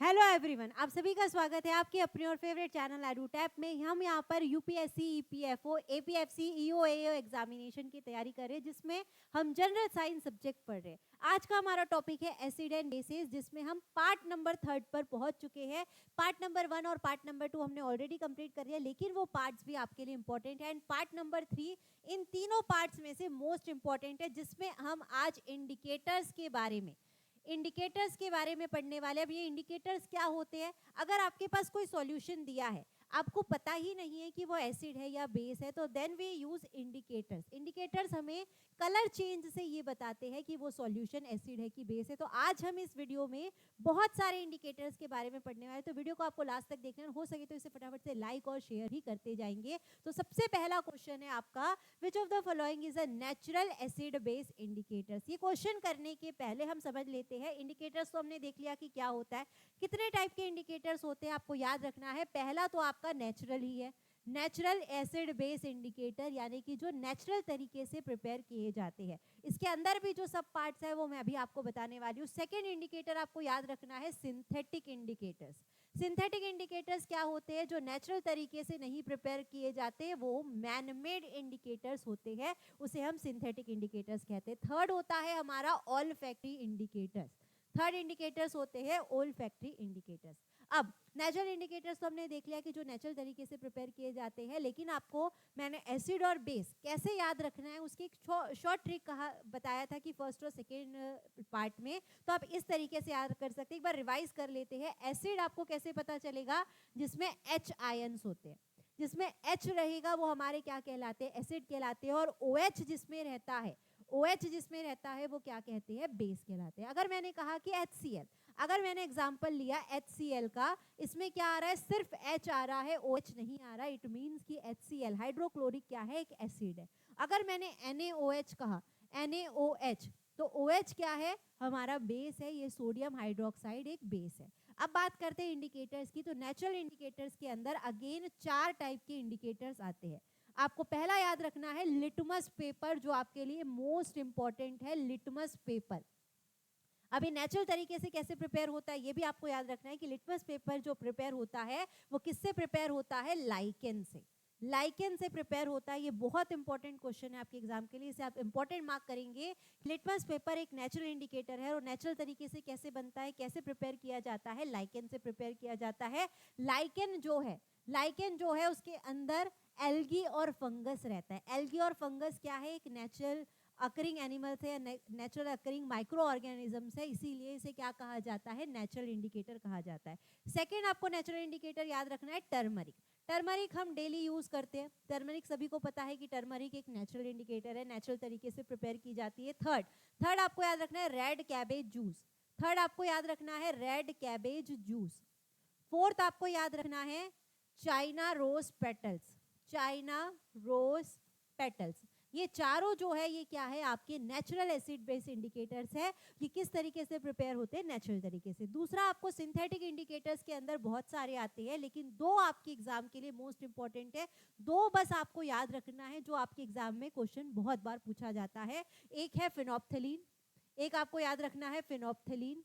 Hello everyone, आप सभी का स्वागत है आपके अपने और फेवरेट चैनल एडुटैप में। हम यहाँ पर यूपीएससी, ईपीएफओ, एपीएफसी, ईओ एओ एग्जामिनेशन की तैयारी कर रहे हैं, जिसमें हम जनरल साइंस सब्जेक्ट पढ़ रहे हैं। आज का हमारा टॉपिक है एसिड एंड बेसिस, जिसमें हम पार्ट नंबर 3 पर पहुंच चुके हैं। पार्ट नंबर 1 और पार्ट नंबर 2 हमने ऑलरेडी कंप्लीट कर लिया, लेकिन वो पार्ट्स भी आपके लिए इंपॉर्टेंट है। एंड पार्ट नंबर 3 इन तीनों पार्ट्स में से मोस्ट इंपॉर्टेंट है, जिसमें हम आज इंडिकेटर्स के बारे में पढ़ने वाले। अब ये इंडिकेटर्स क्या होते हैं? अगर आपके पास कोई सॉल्यूशन दिया है, आपको पता ही नहीं है कि वो एसिड है या बेस है, तो then we use indicators. Indicators हमें कलर चेंज से ये बताते हैं कि वो सॉल्यूशन एसिड है कि बेस है। तो आज हम इस वीडियो में बहुत सारे इंडिकेटर्स के बारे में पढ़ने वाले, तो वीडियो को आपको लास्ट तक देखना, हो सके तो इसे फटाफट से लाइक और शेयर ही करते जाएंगे। तो सबसे पहला क्वेश्चन है आपका, which of the following is a natural acid base indicators. ये क्वेश्चन करने के पहले हम समझ लेते हैं इंडिकेटर्स। तो हमने देख लिया कि क्या होता है, कितने टाइप के इंडिकेटर्स होते हैं, आपको याद रखना है। पहला तो आपका नेचुरल ही है, नेचुरल एसिड बेस इंडिकेटर, यानी कि जो नेचुरल तरीके से प्रिपेयर किए जाते हैं। इसके अंदर भी जो सब पार्ट्स है वो मैं अभी आपको बताने वाली हूँ। सेकेंड इंडिकेटर आपको याद रखना है सिंथेटिक इंडिकेटर्स। सिंथेटिक इंडिकेटर्स क्या होते हैं? जो नेचुरल तरीके से नहीं प्रिपेयर किए जाते, वो मैन मेड इंडिकेटर्स होते हैं, उसे हम सिंथेटिक इंडिकेटर्स कहते हैं। थर्ड होता है हमारा all factory indicators. Third indicators होते हैं ओल फैक्ट्री इंडिकेटर्स। अब नेचुरल इंडिकेटर्स तो हमने देख लिया कि जो नेचुरल तरीके से प्रिपेयर किए जाते हैं, लेकिन आपको मैंने एसिड और बेस कैसे याद रखना है उसकी एक शॉर्ट ट्रिक कहा बताया था कि फर्स्ट और सेकेंड पार्ट में। तो आप इस तरीके से याद कर सकते हैं, एक बार रिवाइज कर लेते हैं। एसिड आपको कैसे पता चलेगा? जिसमें H आयंस होते हैं, जिसमें H रहेगा वो हमारे क्या कहलाते हैं? एसिड कहलाते हैं। और OH जिसमें रहता है, OH जिसमें रहता है वो क्या कहते हैं? बेस कहलाते हैं। अगर मैंने कहा कि HCl, अगर मैंने एग्जांपल लिया HCl का, इसमें क्या आ रहा है? सिर्फ H आ रहा है, OH नहीं आ रहा। इट मींस कि HCl हाइड्रोक्लोरिक क्या है? एक एसिड है। अगर मैंने NaOH कहा, NaOH, तो OH क्या है? हमारा बेस है, ये सोडियम हाइड्रोक्साइड एक बेस है। अब बात करते हैं इंडिकेटर्स की। तो नेचुरल इंडिकेटर्स के अंदर अगेन 4 टाइप के इंडिकेटर्स आते हैं। आपको पहला याद रखना है लिटमस पेपर, जो आपके लिए मोस्ट इंपॉर्टेंट है। लिटमस पेपर अभी नेचुरल तरीके से कैसे प्रिपेयर होता है ये भी आपको याद रखना है कि लिटमस पेपर जो प्रिपेयर होता है वो किससे प्रिपेयर होता है? लाइकेन से। लाइकेन से प्रिपेयर होता है। ये बहुत इंपॉर्टेंट क्वेश्चन है आपके एग्जाम के लिए, इसे आप इंपॉर्टेंट मार्क करेंगे। लिटमस पेपर एक नेचुरल इंडिकेटर है, और नेचुरल तरीके से कैसे बनता है, कैसे प्रिपेयर किया जाता है? लाइकेन से प्रिपेयर किया जाता है। लाइकेन जो है उसके अंदर एल्गी और फंगस रहता है। एल्गी और फंगस क्या है? एक नेचुरल अकरिंग एनिमल्स है, नेचुरल अकरिंग माइक्रो ऑर्गेनिजम्स है, इसीलिए इसे क्या कहा जाता है? नेचुरल इंडिकेटर कहा जाता है। सेकेंड आपको नेचुरल इंडिकेटर याद रखना है टर्मरिक। टर्मरिक हम डेली यूज करते हैं। टर्मरिक सभी को पता है कि टर्मरिक एक नेचुरल इंडिकेटर है, नेचुरल तरीके से प्रिपेयर की जाती है। थर्ड आपको याद रखना है रेड कैबेज जूस। थर्ड आपको याद रखना है रेड कैबेज जूस। फोर्थ आपको याद रखना है China rose petals. China rose petals. ये चारों जो है ये क्या है? आपके नेचुरल एसिड बेस इंडिकेटर्स है। ये किस तरीके से प्रिपेयर होते हैं? नेचुरल तरीके से। दूसरा आपको सिंथेटिक इंडिकेटर्स के अंदर बहुत सारे आते हैं, लेकिन 2 आपके एग्जाम के लिए मोस्ट इंपॉर्टेंट है। 2 बस आपको याद रखना है, जो आपके एग्जाम में क्वेश्चन बहुत बार पूछा जाता है। एक है फिनोप्थलीन, एक आपको याद रखना है फिनोप्थलीन।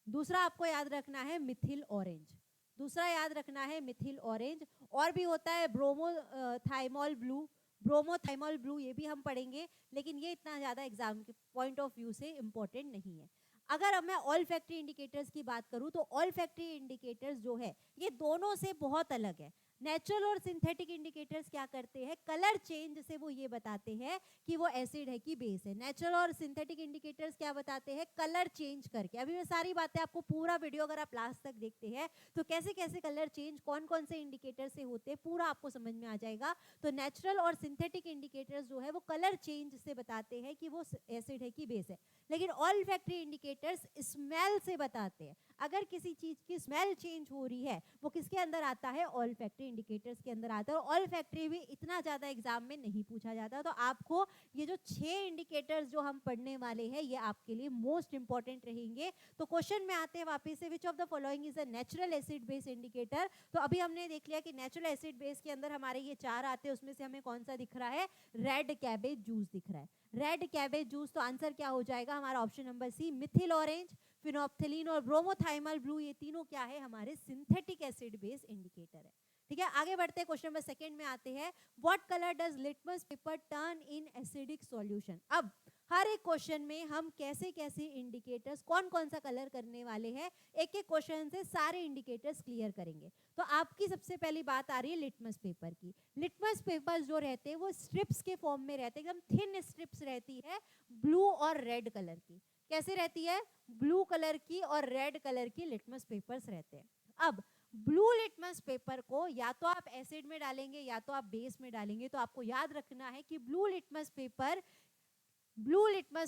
दूसरा आपको याद रखना है मिथिल ऑरेंज। दूसरा याद रखना है मिथिल ऑरेंज। और भी होता है ब्रोमोथाइमोल ब्लू। ब्रोमोथाइमोल ब्लू ये भी हम पढ़ेंगे, लेकिन ये इतना ज़्यादा एग्जाम के पॉइंट ऑफ व्यू से इंपॉर्टेंट नहीं है। अगर अब मैं ऑल फैक्ट्री इंडिकेटर्स की बात करूं, तो ऑल फैक्ट्री इंडिकेटर्स जो है ये दोनों से बहुत अलग है। नेचुरल और सिंथेटिक इंडिकेटर्स क्या करते हैं? कलर चेंज से वो ये बताते हैं कि वो एसिड है कि बेस है। नेचुरल और सिंथेटिक इंडिकेटर्स क्या बताते हैं? कलर चेंज करके। अभी मैं सारी बातें आपको, पूरा वीडियो अगर आप लास्ट तक देखते हैं तो कैसे कैसे कलर चेंज कौन कौन से इंडिकेटर से होते हैं पूरा आपको समझ में आ जाएगा। तो नेचुरल और सिंथेटिक इंडिकेटर्स जो है वो कलर चेंज से बताते हैं कि वो एसिड है कि बेस है। लेकिन ऑल फैक्ट्री इंडिकेटर्स स्मेल से बताते हैं। अगर किसी चीज की स्मेल चेंज हो रही है, वो किसके अंदर आता है? ऑल फैक्ट्री इंडिकेटर्स के अंदर आता है, और ऑल फैक्ट्री भी इतना ज़्यादा एग्जाम में नहीं पूछा जाता। तो आपको ये जो 6 इंडिकेटर्स जो हम पढ़ने वाले हैं ये आपके लिए मोस्ट इंपॉर्टेंट रहेंगे। तो क्वेश्चन में आते हैं वापस से, which of the following is a natural acid base indicator. तो अभी हमने देख लिया कि नेचुरल एसिड बेस के अंदर हमारे ये 4 आते हैं, उसमें से हमें कौन सा दिख रहा है, रेड कैबेज जूस दिख रहा है, रेड कैबेज जूस। तो आंसर क्या हो जाएगा हमारा option number C, methyl orange, phenolphthalein और ब्रोमोथाइमल ब्लू, ये तीनों क्या है, हमारे सिंथेटिक एसिड बेस इंडिकेटर है। ठीक है, आगे बढ़ते हैं, क्वेश्चन नंबर सेकंड में आते हैं, what colour does litmus paper turn in acidic solution. अब हर एक क्वेश्चन में हम कैसे कैसे इंडिकेटर्स, कौन कौन सा कलर करने वाले हैं, एक एक क्वेश्चन से सारे इंडिकेटर्स क्लियर करेंगे। तो आपकी सबसे पहली बात आ रही है लिटमस पेपर की। लिटमस पेपर जो रहते हैं वो स्ट्रिप्स के फॉर्म में रहते हैं, एकदम थिन स्ट्रिप्स रहती है, ब्लू और रेड कलर की। कैसे रहती है, ब्लू कलर की और रेड कलर की लिटमस पेपर्स रहते हैं। अब ब्लू लिटमस पेपर को या तो आप एसिड में डालेंगे या तो आप बेस में डालेंगे। तो आपको याद रखना है कि ब्लू लिटमस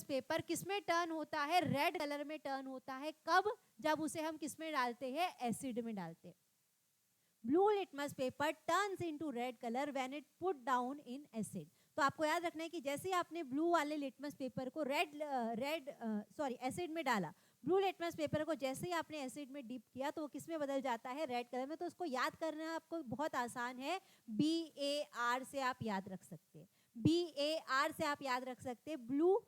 पेपर किस में टर्न होता है, रेड कलर में टर्न होता है। कब, जब उसे हम किस में डालते हैं, एसिड में डालते हैं। Blue litmus paper turns into red colour when it put down in acid. तो आपको याद रखना है कि जैसे ही आपने ब्लू वाले लिटमस पेपर को एसिड में डाला, ब्लू लिटमस पेपर को जैसे ही आपने एसिड में डिप किया तो वो किस में बदल जाता है, रेड कलर में। तो उसको याद करना आपको बहुत आसान है, BAR से आप याद रख सकते हैं, BAR से आप याद रख सकते हैं, ब्लू,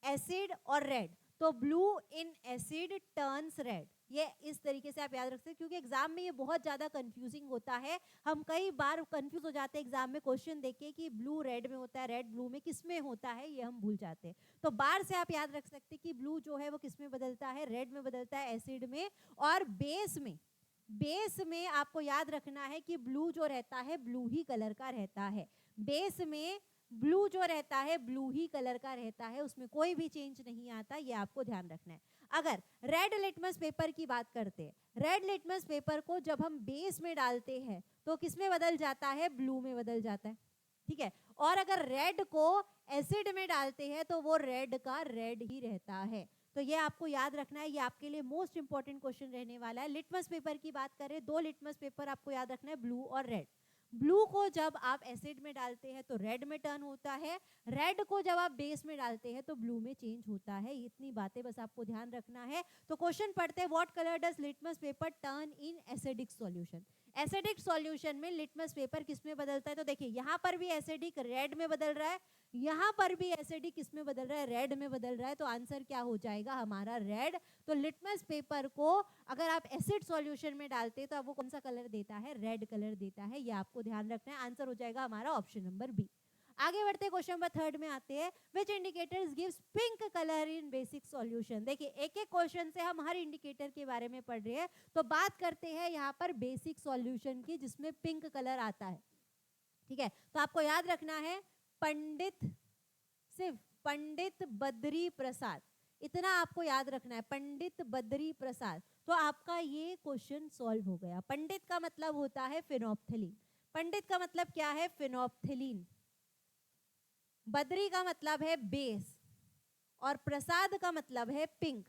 एसिड और रेड। तो blue in asset turns red, ये इस तरीके से आप याद रख सकते हैं, क्योंकि एग्जाम में ये बहुत ज्यादा कंफ्यूजिंग होता है। हम कई बार कंफ्यूज हो जाते हैं एग्जाम में क्वेश्चन देख के कि ब्लू रेड में होता है, रेड ब्लू में, किस में होता है ये हम भूल जाते हैं। तो बार से आप याद रख सकते हैं कि ब्लू जो है वो किस में बदलता है, रेड में बदलता है, एसिड में। और बेस में आपको याद रखना है कि ब्लू जो रहता है ब्लू ही कलर का रहता है, बेस में ब्लू जो रहता है ब्लू ही कलर का रहता है, उसमें कोई भी चेंज नहीं आता, ये आपको ध्यान रखना है। अगर रेड लिटमस पेपर की बात करते हैं, रेड लिटमस पेपर को जब हम बेस में डालते हैं तो किस में बदल जाता है, ब्लू में बदल जाता है। ठीक है, और अगर रेड को एसिड में डालते हैं तो वो रेड का रेड ही रहता है। तो ये आपको याद रखना है, ये आपके लिए मोस्ट इंपॉर्टेंट क्वेश्चन रहने वाला है। लिटमस पेपर की बात करें, 2 लिटमस पेपर आपको याद रखना है, ब्लू और रेड। ब्लू को जब आप एसिड में डालते हैं तो रेड में टर्न होता है, रेड को जब आप बेस में डालते हैं तो ब्लू में चेंज होता है। इतनी बातें बस आपको ध्यान रखना है। तो क्वेश्चन पढ़ते हैं, what colour does litmus paper turn in acidic solution. Acidic solution में लिटमस पेपर किस में बदलता है, तो देखिए यहाँ पर भी एसिडिक रेड में बदल रहा है, यहाँ पर भी एसिडिक किस में बदल रहा है, रेड में बदल रहा है। तो आंसर क्या हो जाएगा हमारा, रेड। तो लिटमस पेपर को अगर आप एसिड सॉल्यूशन में डालते हैं तो वो कौन सा कलर देता है, रेड कलर देता है, ये आपको ध्यान रखना है। आंसर हो जाएगा हमारा ऑप्शन नंबर बी। आगे बढ़ते हैं, क्वेश्चन नंबर 3 में आते हैं, which indicators gives pink colour in basic solution. देखिए एक एक क्वेश्चन से हम हर इंडिकेटर के बारे में पढ़ रहे हैं। तो बात करते हैं यहाँ पर बेसिक सॉल्यूशन की, जिसमें पिंक कलर आता है। ठीक है, तो आपको याद रखना है, पंडित बद्री प्रसाद, इतना आपको याद रखना है, पंडित बद्री प्रसाद। तो आपका ये क्वेश्चन सॉल्व हो गया। पंडित का मतलब होता है फिनोप्थिलीन, पंडित का मतलब क्या है, फिनोप्थिलीन। बद्री का मतलब है बेस, और प्रसाद का मतलब है पिंक।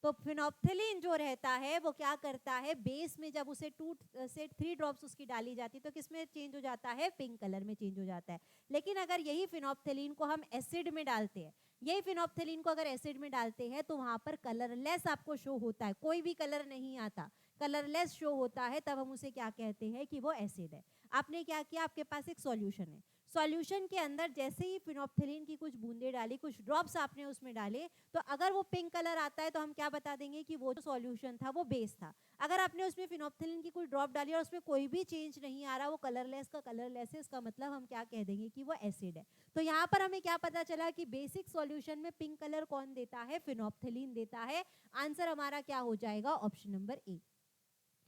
तो फिनोप्थिलीन जो रहता है वो क्या करता है, बेस में जब उसे 2 से 3 ड्रॉप्स उसकी डाली जाती है तो किस में चेंज हो जाता है, पिंक कलर में चेंज हो जाता है। लेकिन अगर यही फिनोप्थिलीन को हम एसिड में डालते हैं, यही फिनोप्थिलीन को अगर एसिड में डालते हैं तो वहां पर कलरलेस आपको शो होता है, कोई भी कलर नहीं आता, कलरलेस शो होता है। तब हम उसे क्या कहते हैं कि वो एसिड है। आपने क्या किया, आपके पास एक सॉल्यूशन है, सॉल्यूशन के अंदर जैसे ही फिनोप्थिलीन की कुछ बूंदे डाली, कुछ ड्रॉप्स आपने उसमें डाले, तो अगर वो पिंक कलर आता है तो हम क्या बता देंगे कि वो जो सॉल्यूशन था वो बेस था। अगर आपने उसमें फिनोप्थिलीन की कुछ ड्रॉप डाली और उसमें कोई भी चेंज नहीं आ रहा, वो कलरलेस का कलरलेस है, इसका मतलब हम क्या कह देंगे कि वो एसिड है। तो यहाँ पर हमें क्या पता चला कि बेसिक सॉल्यूशन में पिंक कलर कौन देता है, फिनोप्थिलीन देता है। आंसर हमारा क्या हो जाएगा, ऑप्शन नंबर ए।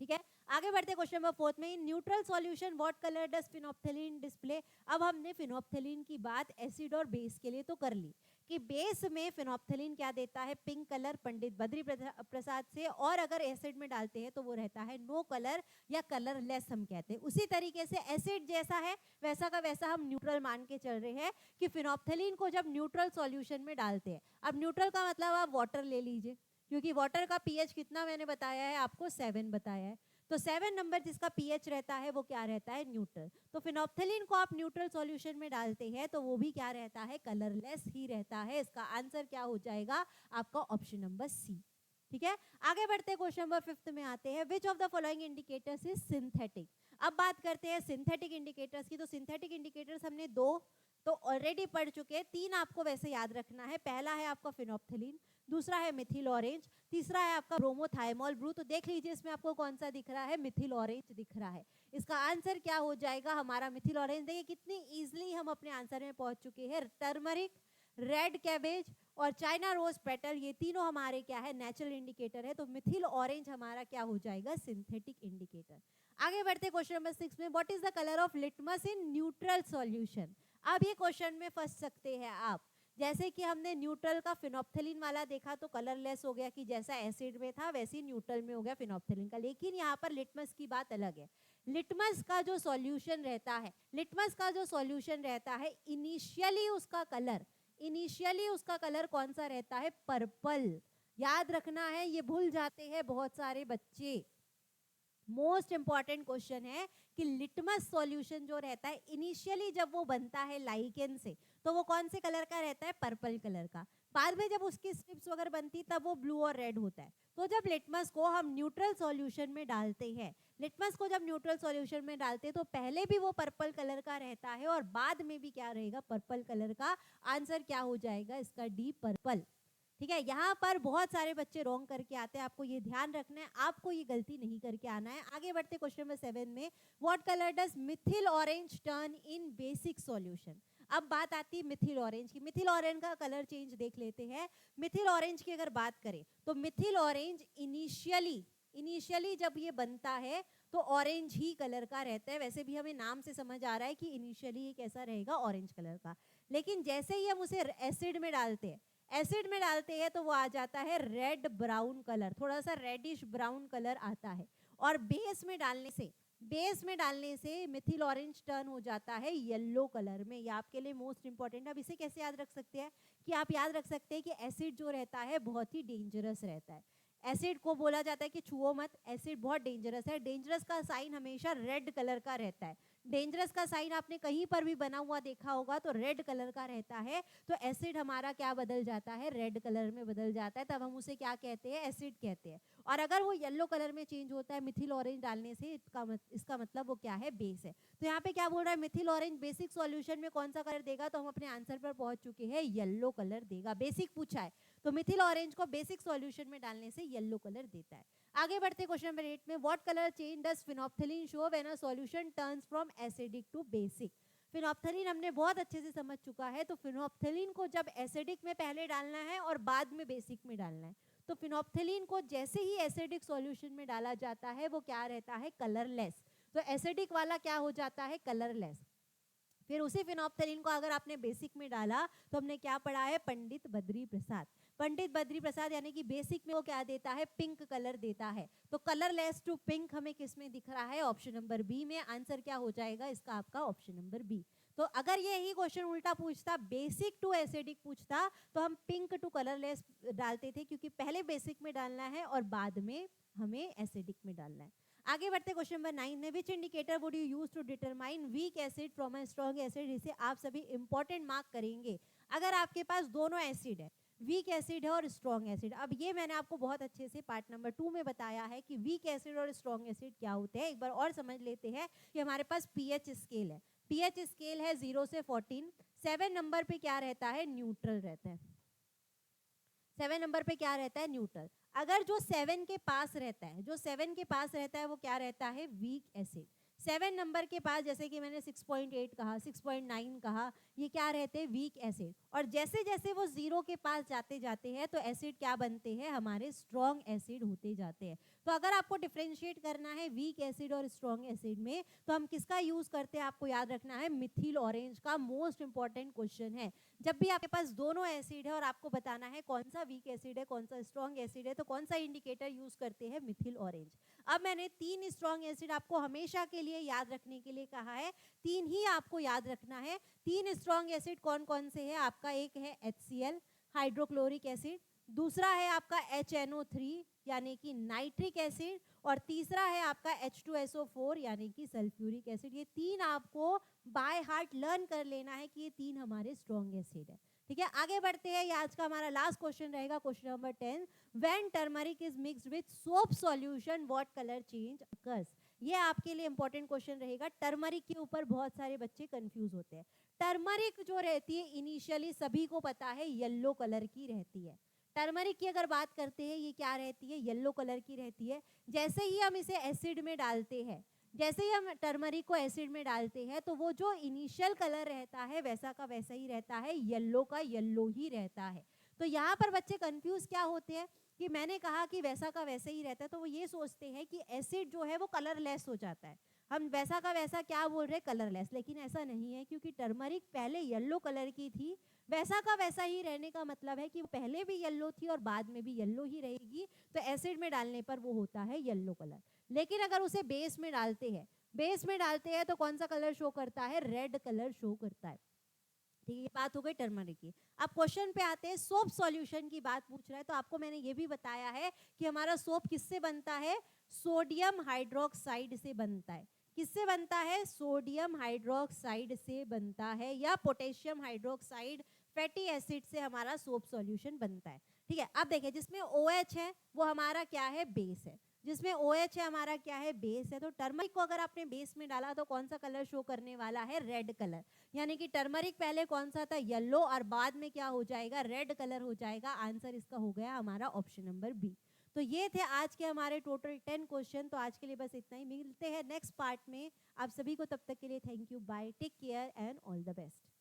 ठीक है, आगे बढ़ते क्वेश्चन नंबर 4 में, neutral solution what colour does phenolphthalein display. अब हमने फिनोप्थिलीन की बात एसिड और बेस के लिए तो कर ली कि बेस में फिनोप्थिलीन क्या देता है, पिंक कलर, पंडित बद्री प्रसाद से, और अगर एसिड में डालते हैं तो वो रहता है नो कलर या कलरलेस हम कहते हैं। उसी तरीके से एसिड जैसा है वैसा का वैसा हम न्यूट्रल मान के चल रहे हैं कि फिनोप्थिलीन को जब न्यूट्रल सॉल्यूशन में डालते हैं, अब न्यूट्रल का मतलब आप वाटर ले लीजिए, क्योंकि वाटर का पीएच कितना मैंने बताया है आपको, 7 बताया है। तो 7 नंबर जिसका पीएच रहता है वो क्या रहता है, न्यूट्रल। तो फिनोप्थेलिन को आप न्यूट्रल सॉल्यूशन में डालते हैं तो वो भी क्या रहता है, कलरलेस ही रहता है। इसका आंसर क्या हो जाएगा आपका ऑप्शन नंबर सी। ठीक है, आगे बढ़ते हैं, क्वेश्चन नंबर 5 में आते हैं। Which of the following indicators is synthetic. अब बात करते हैं सिंथेटिक इंडिकेटर्स की। तो सिंथेटिक इंडिकेटर्स हमने 2 तो ऑलरेडी पढ़ चुके हैं, 3 आपको वैसे याद रखना है। पहला है आपका फिनोप्थेलिन, दूसरा है मिथिल ऑरेंज, तीसरा है आपका ब्रोमोथाइमोल ब्रू। तो देख लीजिए इसमें आपको कौन सा दिख रहा है, मिथिल ऑरेंज दिख रहा है। इसका आंसर क्या हो जाएगा हमारा मिथिल ऑरेंज। देखिए कितनी इजीली हम अपने आंसर में पहुंच चुके हैं। टर्मरिक, रेड कैबेज और चाइना रोज पेटल, ये तीनों हमारे क्या है, नेचुरल इंडिकेटर है। तो मिथिल ऑरेंज हमारा क्या हो जाएगा, सिंथेटिक इंडिकेटर। आगे बढ़ते क्वेश्चन नंबर 6 में। What is the colour of litmus in neutral solution. अब ये क्वेश्चन में फंस सकते हैं आप। जैसे कि हमने न्यूट्रल का फिनोप्थेलिन वाला देखा तो कलरलेस हो गया, कि जैसा एसिड में था वैसे ही न्यूट्रल में हो गया फिनोप्थेलिन का। लेकिन यहाँ पर लिटमस की बात अलग है। लिटमस का जो सॉल्यूशन रहता है, लिटमस का जो सॉल्यूशन रहता है, इनिशियली उसका कलर कौन सा रहता है, पर्पल। याद रखना है, ये भूल जाते हैं बहुत सारे बच्चे। मोस्ट इंपॉर्टेंट क्वेश्चन है कि लिटमस सॉल्यूशन जो रहता है इनिशियली जब वो बनता है लाइकेन से, तो वो कौन से कलर का रहता है, पर्पल कलर का। बाद में जब उसकी स्ट्रिप्स वगैरह बनती तब वो ब्लू और रेड होता है। तो जब लिटमस को हम न्यूट्रल सॉल्यूशन में डालते हैं, लिटमस को जब न्यूट्रल सॉल्यूशन में डालते हैं तो पहले भी वो पर्पल कलर का रहता है और बाद में भी क्या रहेगा, पर्पल कलर का। आंसर क्या हो जाएगा इसका, डी, पर्पल। ठीक है, यहाँ पर बहुत सारे बच्चे रॉन्ग करके आते हैं, आपको ये ध्यान रखना है, आपको ये गलती नहीं करके आना है। आगे बढ़ते क्वेश्चन नंबर 7 में। What colour does Mithil orange turn in basic solution. अब बात आती है मिथिल ऑरेंज की। मिथिल ऑरेंज का कलर चेंज देख लेते हैं। मिथिल ऑरेंज की अगर बात करें तो मिथिल ऑरेंज इनिशियली जब ये बनता है तो ऑरेंज ही कलर का रहता है। वैसे भी हमें नाम से समझ आ रहा है कि इनिशियली ये कैसा रहेगा, ऑरेंज कलर का। लेकिन जैसे ही हम उसे एसिड में डालते हैं तो वो आ जाता है रेड ब्राउन कलर, थोड़ा सा रेडिश ब्राउन कलर आता है। और बेस में डालने से मिथिल ऑरेंज टर्न हो जाता है येलो कलर में। ये आपके लिए मोस्ट इंपॉर्टेंट है। अब इसे कैसे याद रख सकते हैं, कि आप याद रख सकते हैं कि एसिड जो रहता है बहुत ही डेंजरस रहता है। एसिड को बोला जाता है कि छुओ मत, एसिड बहुत डेंजरस है। डेंजरस का साइन हमेशा रेड कलर का रहता है। डेंजरस का साइन आपने कहीं पर भी बना हुआ देखा होगा तो रेड कलर का रहता है। तो एसिड हमारा क्या बदल जाता है, रेड कलर में बदल जाता है, तब हम उसे क्या कहते हैं, एसिड कहते हैं। और अगर वो येलो कलर में चेंज होता है मिथिल ऑरेंज डालने से, इसका मतलब वो क्या है, बेस है। तो यहाँ पे क्या बोल रहा है, मिथिल ऑरेंज बेसिक सॉल्यूशन में कौन सा कलर देगा, तो हम अपने आंसर पर पहुंच चुके हैं, येलो कलर देगा। बेसिक पूछा है तो मिथिल ऑरेंज को बेसिक सॉल्यूशन में डालने से येलो कलर देता है। आगे बढ़ते क्वेश्चन नंबर 8 में। What colour change does phenolphthalein show when a solution turns from acidic to basic. Phenolphthalein हमने बहुत अच्छे से समझ चुका है। तो फिनोप्थेलिन को जब एसिडिक में पहले डालना है और बाद में बेसिक में डालना है। तो फिनोप्थेलिन को जैसे ही एसिडिक सॉल्यूशन में डाला जाता है वो क्या रहता है, कलरलेस। तो एसिडिक वाला क्या हो जाता है, कलरलेस। फिर उसी फिनोप्थेलिन को अगर आपने बेसिक में डाला तो हमने क्या पढ़ा है, पंडित बद्री प्रसाद यानी कि बेसिक में वो क्या देता है, पिंक कलर देता है। तो कलरलेस टू पिंक हमें किस में दिख रहा है, ऑप्शन नंबर बी में। आंसर क्या हो जाएगा इसका आपका, ऑप्शन नंबर बी। तो अगर ये ही क्वेश्चन उल्टा पूछता, बेसिक टू एसिडिक पूछता, तो हम पिंक टू कलरलेस डालते थे, क्योंकि पहले बेसिक में डालना है और बाद में हमें एसिडिक में डालना है। आगे बढ़ते क्वेश्चन नंबर 9 में। Which indicator would you use to determine weak acid from a strong acid. इसे आप सभी इंपॉर्टेंट मार्क करेंगे। अगर आपके पास दोनों एसिड है, वीक एसिड है और स्ट्रॉन्ग एसिड। अब ये मैंने आपको बहुत अच्छे से पार्ट नंबर 2 में बताया है कि वीक एसिड और स्ट्रॉन्ग एसिड क्या होते हैं। एक बार और समझ लेते हैं कि हमारे पास पीएच स्केल है। पीएच स्केल है 0 से 14। 7 नंबर पे क्या रहता है, न्यूट्रल रहता है। 7 नंबर पे क्या रहता है, न्यूट्रल। अगर जो 7 के पास रहता है वो क्या रहता है, वीक एसिड। 7 नंबर के पास, जैसे कि मैंने 6.8 कहा, 6.9 कहा, ये क्या रहते हैं, वीक एसिड। और जैसे जैसे वो 0 के पास जाते हैं तो एसिड क्या बनते हैं, हमारे स्ट्रॉन्ग एसिड होते जाते हैं। तो अगर आपको डिफरेंशिएट करना है वीक एसिड और स्ट्रॉन्ग एसिड में, तो हम किसका यूज करते हैं, आपको याद रखना है मिथिल ऑरेंज का। मोस्ट इंपॉर्टेंट क्वेश्चन है। जब भी आपके पास दोनों एसिड है और आपको बताना है कौन सा वीक एसिड है कौन सा स्ट्रॉन्ग एसिड है, तो कौन सा इंडिकेटर यूज करते हैं, मिथिल ऑरेंज। अब मैंने 3 स्ट्रॉन्ग एसिड आपको हमेशा के लिए याद रखने के लिए कहा है, 3 ही आपको याद रखना है। 3 स्ट्रॉन्ग एसिड कौन कौन से है आपका, एक है HCl हाइड्रोक्लोरिक एसिड, दूसरा है आपका HNO3 यानी कि नाइट्रिक एसिड, और तीसरा है आपका H2SO4 यानी कि सल्फ्यूरिक एसिड। ये तीन आपको बाय हार्ट लर्न कर लेना है कि ये तीन हमारे स्ट्रॉन्ग एसिड है। ठीक है, आगे बढ़ते हैं। ये आज का हमारा लास्ट क्वेश्चन रहेगा, question number 10। When turmeric is mixed with soap solution what colour change occurs. ये आपके लिए इंपॉर्टेंट क्वेश्चन रहेगा। टर्मरिक के ऊपर बहुत सारे बच्चे कंफ्यूज होते हैं। टर्मरिक जो रहती है इनिशियली सभी को पता है येलो कलर की रहती है। टर्मरिक की अगर बात करते हैं ये क्या रहती है, येलो कलर की रहती है। जैसे ही हम इसे एसिड में डालते हैं, जैसे ही हम टर्मरिक को एसिड में डालते हैं तो वो जो इनिशियल कलर रहता है वैसा का वैसा ही रहता है, येलो का येलो ही रहता है। तो यहाँ पर बच्चे कंफ्यूज क्या होते हैं कि मैंने कहा कि वैसा का वैसा ही रहता है, तो वो ये सोचते हैं कि एसिड जो है वो कलरलेस हो जाता है। हम वैसा का वैसा क्या बोल रहे हैं, कलरलेस, लेकिन ऐसा नहीं है, क्योंकि टर्मरिक पहले येलो कलर की थी। वैसा का वैसा ही रहने का मतलब है कि वो पहले भी येलो थी और बाद में भी येलो ही रहेगी, तो एसिड में डालने पर वो होता है येलो कलर। लेकिन अगर उसे बेस में डालते हैं, बेस में डालते हैं तो कौन सा कलर शो करता है, रेड कलर शो करता है। ठीक है, ये बात हो गई टर्मरिक की। अब क्वेश्चन पे आते हैं, सोप सॉल्यूशन की बात पूछ रहा है, तो आपको मैंने ये भी बताया है कि हमारा सोप किससे बनता है, सोडियम हाइड्रोक्साइड से बनता है। किससे बनता है, सोडियम हाइड्रोक्साइड से बनता है, या पोटेशियम हाइड्रोक्साइड फैटी एसिड से हमारा सोप सॉल्यूशन बनता है। ठीक है, अब देखिए जिसमें OH है वो हमारा क्या है, बेस है। जिसमें OH है हमारा क्या है, बेस है। तो टर्मरिक को अगर आपने बेस में डाला तो कौन सा कलर शो करने वाला है, रेड कलर। यानी कि टर्मरिक पहले कौन सा था, येलो, और बाद में क्या हो जाएगा, रेड कलर हो जाएगा। आंसर इसका हो गया हमारा ऑप्शन नंबर बी। तो ये थे आज के हमारे टोटल 10 क्वेश्चन। तो आज के लिए बस इतना ही, मिलते हैं नेक्स्ट पार्ट में। आप सभी को तब तक के लिए thank you, bye, take care and all the best.